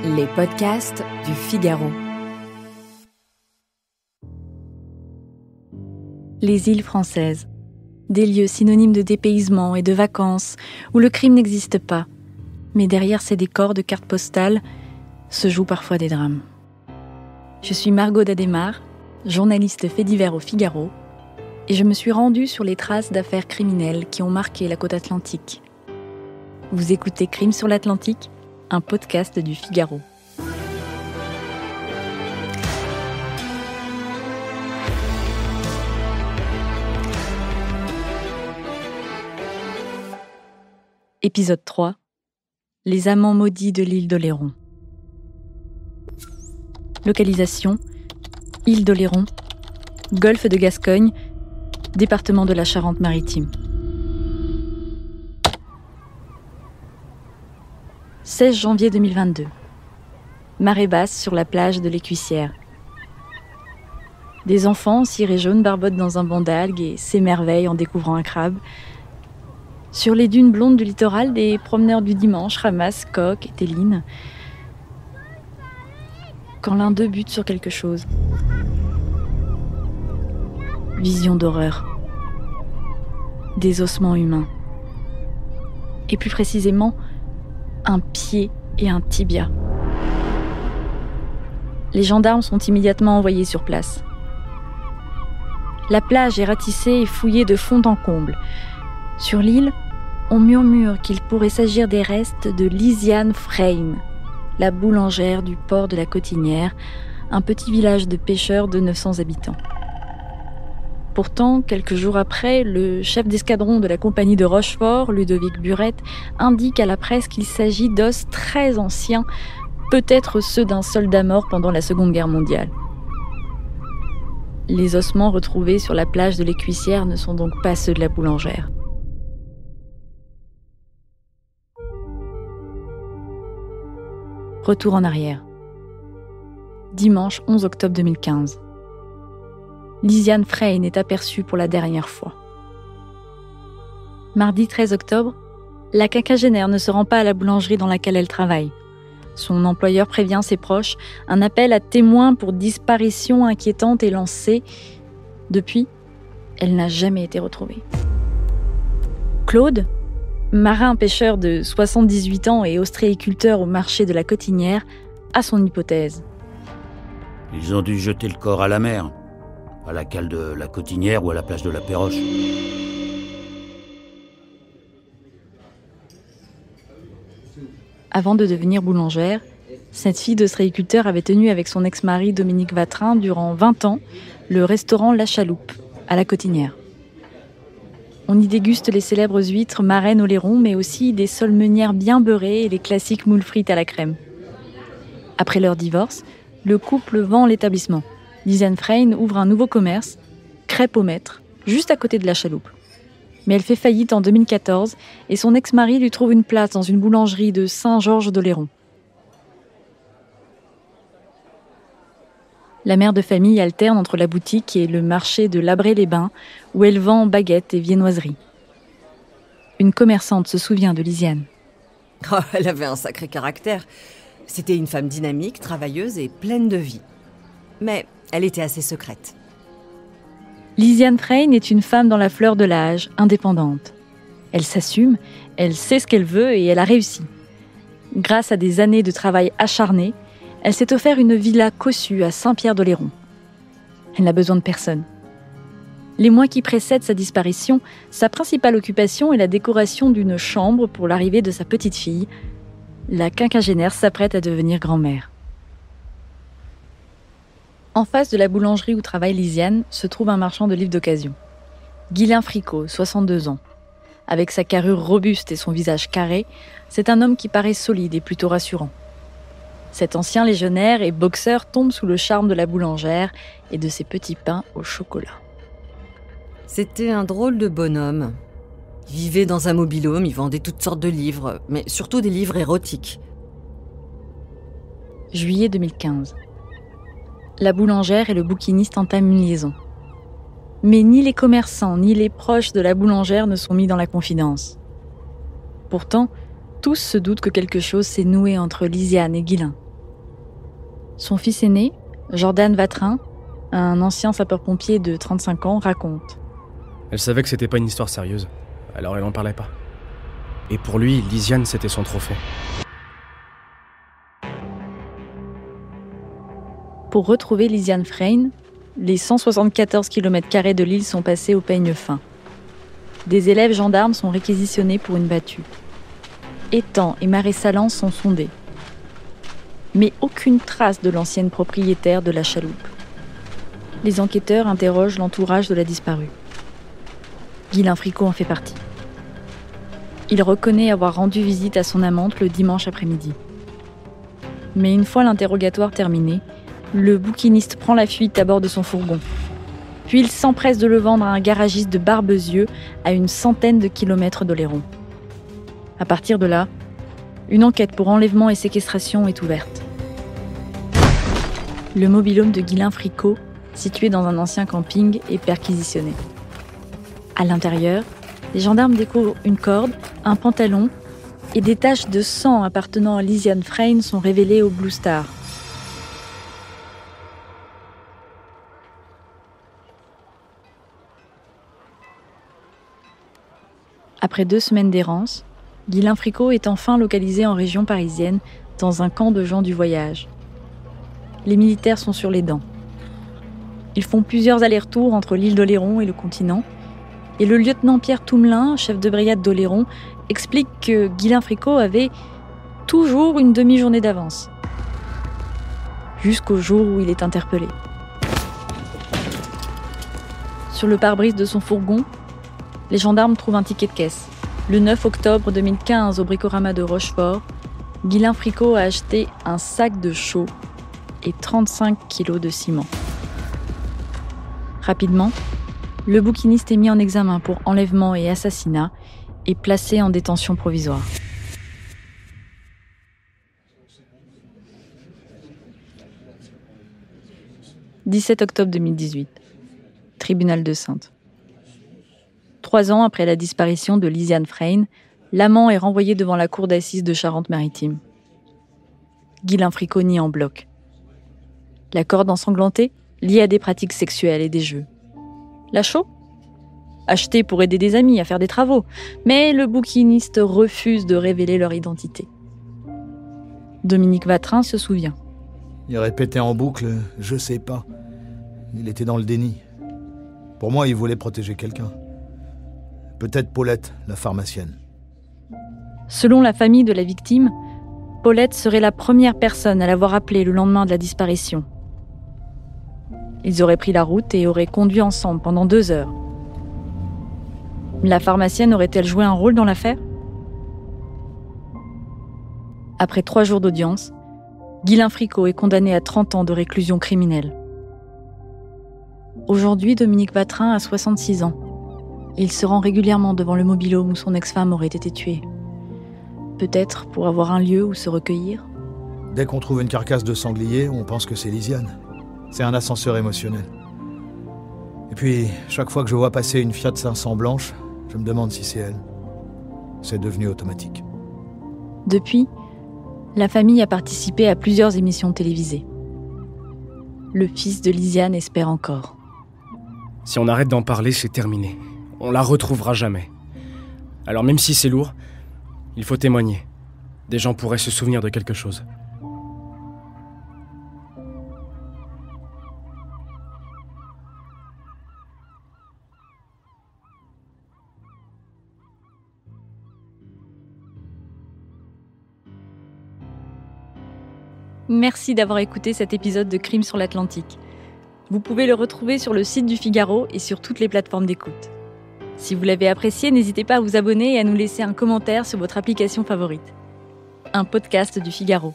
Les podcasts du Figaro. Les îles françaises. Des lieux synonymes de dépaysement et de vacances, où le crime n'existe pas. Mais derrière ces décors de cartes postales, se jouent parfois des drames. Je suis Margot Dadémar, journaliste fait divers au Figaro, et je me suis rendue sur les traces d'affaires criminelles qui ont marqué la côte atlantique. Vous écoutez Crime sur l'Atlantique, un podcast du Figaro. Épisode 3. Les amants maudits de l'île d'Oléron. Localisation: île d'Oléron, golfe de Gascogne, département de la Charente-Maritime. 16 janvier 2022. Marée basse sur la plage de l'Écuissière. Des enfants, cirés jaunes, barbotent dans un banc d'algues et s'émerveillent en découvrant un crabe. Sur les dunes blondes du littoral, des promeneurs du dimanche ramassent coques et télines. Quand l'un d'eux bute sur quelque chose. Vision d'horreur. Des ossements humains. Et plus précisément, un pied et un tibia. Les gendarmes sont immédiatement envoyés sur place. La plage est ratissée et fouillée de fond en comble. Sur l'île, on murmure qu'il pourrait s'agir des restes de Lisiane Freyn, la boulangère du port de la Cotinière, un petit village de pêcheurs de 900 habitants. Pourtant, quelques jours après, le chef d'escadron de la compagnie de Rochefort, Ludovic Burette, indique à la presse qu'il s'agit d'os très anciens, peut-être ceux d'un soldat mort pendant la Seconde Guerre mondiale. Les ossements retrouvés sur la plage de l'Écuissière ne sont donc pas ceux de la boulangère. Retour en arrière. Dimanche 11 octobre 2015. Lisiane Freyn est aperçue pour la dernière fois. Mardi 13 octobre, la quinquagénaire ne se rend pas à la boulangerie dans laquelle elle travaille. Son employeur prévient ses proches, un appel à témoins pour disparition inquiétante est lancé. Depuis, elle n'a jamais été retrouvée. Claude, marin-pêcheur de 78 ans et ostréiculteur au marché de la Cotinière, a son hypothèse. Ils ont dû jeter le corps à la mer, à la cale de la Cotinière ou à la plage de la Péroche. Avant de devenir boulangère, cette fille d'ostréiculteur avait tenu avec son ex-mari Dominique Vatrin durant 20 ans le restaurant La Chaloupe, à la Cotinière. On y déguste les célèbres huîtres marraines Oléron, mais aussi des soles meunières bien beurrées et les classiques moules frites à la crème. Après leur divorce, le couple vend l'établissement. Lisiane Freyn ouvre un nouveau commerce, Crêpes au Maître, juste à côté de la Chaloupe. Mais elle fait faillite en 2014 et son ex-mari lui trouve une place dans une boulangerie de Saint-Georges d'Oléron. La mère de famille alterne entre la boutique et le marché de Labré-les-Bains, où elle vend baguettes et viennoiseries. Une commerçante se souvient de Lisiane. Oh, elle avait un sacré caractère. C'était une femme dynamique, travailleuse et pleine de vie. Mais elle était assez secrète. Lisiane Freyn est une femme dans la fleur de l'âge, indépendante. Elle s'assume, elle sait ce qu'elle veut et elle a réussi. Grâce à des années de travail acharné, elle s'est offert une villa cossue à Saint-Pierre-d'Oléron. Elle n'a besoin de personne. Les mois qui précèdent sa disparition, sa principale occupation est la décoration d'une chambre pour l'arrivée de sa petite fille. La quinquagénaire s'apprête à devenir grand-mère. En face de la boulangerie où travaille Lisiane se trouve un marchand de livres d'occasion. Guylain Fricot, 62 ans. Avec sa carrure robuste et son visage carré, c'est un homme qui paraît solide et plutôt rassurant. Cet ancien légionnaire et boxeur tombe sous le charme de la boulangère et de ses petits pains au chocolat. C'était un drôle de bonhomme. Il vivait dans un mobil-home, il vendait toutes sortes de livres, mais surtout des livres érotiques. Juillet 2015. La boulangère et le bouquiniste entament une liaison. Mais ni les commerçants ni les proches de la boulangère ne sont mis dans la confidence. Pourtant, tous se doutent que quelque chose s'est noué entre Lisiane et Guylain. Son fils aîné, Jordan Vatrin, un ancien sapeur-pompier de 35 ans, raconte. Elle savait que c'était pas une histoire sérieuse, alors elle en parlait pas. Et pour lui, Lisiane, c'était son trophée. Pour retrouver Lisiane Freyn, les 174 km² de l'île sont passés au peigne fin. Des élèves gendarmes sont réquisitionnés pour une battue. Étangs et marais salants sont sondés. Mais aucune trace de l'ancienne propriétaire de la chaloupe. Les enquêteurs interrogent l'entourage de la disparue. Guylain Fricot en fait partie. Il reconnaît avoir rendu visite à son amante le dimanche après-midi. Mais une fois l'interrogatoire terminé, le bouquiniste prend la fuite à bord de son fourgon. Puis il s'empresse de le vendre à un garagiste de Barbezieux à une centaine de kilomètres d'Oléron. À partir de là, une enquête pour enlèvement et séquestration est ouverte. Le mobil-home de Guylain Fricot, situé dans un ancien camping, est perquisitionné. À l'intérieur, les gendarmes découvrent une corde, un pantalon et des taches de sang appartenant à Lisiane Freyn sont révélées au Blue Star. Après 2 semaines d'errance, Guylain Fricot est enfin localisé en région parisienne, dans un camp de gens du voyage. Les militaires sont sur les dents. Ils font plusieurs allers-retours entre l'île d'Oléron et le continent, et le lieutenant Pierre Toumelin, chef de brigade d'Oléron, explique que Guylain Fricot avait toujours une demi-journée d'avance, jusqu'au jour où il est interpellé. Sur le pare-brise de son fourgon, les gendarmes trouvent un ticket de caisse. Le 9 octobre 2015, au Bricorama de Rochefort, Guylain Fricot a acheté un sac de chaux et 35 kilos de ciment. Rapidement, le bouquiniste est mis en examen pour enlèvement et assassinat et placé en détention provisoire. « 17 octobre 2018, tribunal de Saintes. 3 ans après la disparition de Lisiane Freyn, l'amant est renvoyé devant la cour d'assises de Charente-Maritime. Guylain Fricot nie en bloc. La corde ensanglantée, liée à des pratiques sexuelles et des jeux. La chaux ? Achetée pour aider des amis à faire des travaux, mais le bouquiniste refuse de révéler leur identité. Dominique Vatrin se souvient. Il répétait en boucle « je sais pas ». Il était dans le déni. Pour moi, il voulait protéger quelqu'un. Peut-être Paulette, la pharmacienne. Selon la famille de la victime, Paulette serait la première personne à l'avoir appelé le lendemain de la disparition. Ils auraient pris la route et auraient conduit ensemble pendant 2 heures. La pharmacienne aurait-elle joué un rôle dans l'affaire ? Après 3 jours d'audience, Guylain Fricot est condamné à 30 ans de réclusion criminelle. Aujourd'hui, Dominique Vatrin a 66 ans. Il se rend régulièrement devant le mobil-home où son ex-femme aurait été tuée. Peut-être pour avoir un lieu où se recueillir. Dès qu'on trouve une carcasse de sanglier, on pense que c'est Lisiane. C'est un ascenseur émotionnel. Et puis, chaque fois que je vois passer une Fiat 500 blanche, je me demande si c'est elle. C'est devenu automatique. Depuis, la famille a participé à plusieurs émissions télévisées. Le fils de Lisiane espère encore. Si on arrête d'en parler, c'est terminé. On la retrouvera jamais. Alors même si c'est lourd, il faut témoigner. Des gens pourraient se souvenir de quelque chose. Merci d'avoir écouté cet épisode de Crime sur l'Atlantique. Vous pouvez le retrouver sur le site du Figaro et sur toutes les plateformes d'écoute. Si vous l'avez apprécié, n'hésitez pas à vous abonner et à nous laisser un commentaire sur votre application favorite. Un podcast du Figaro.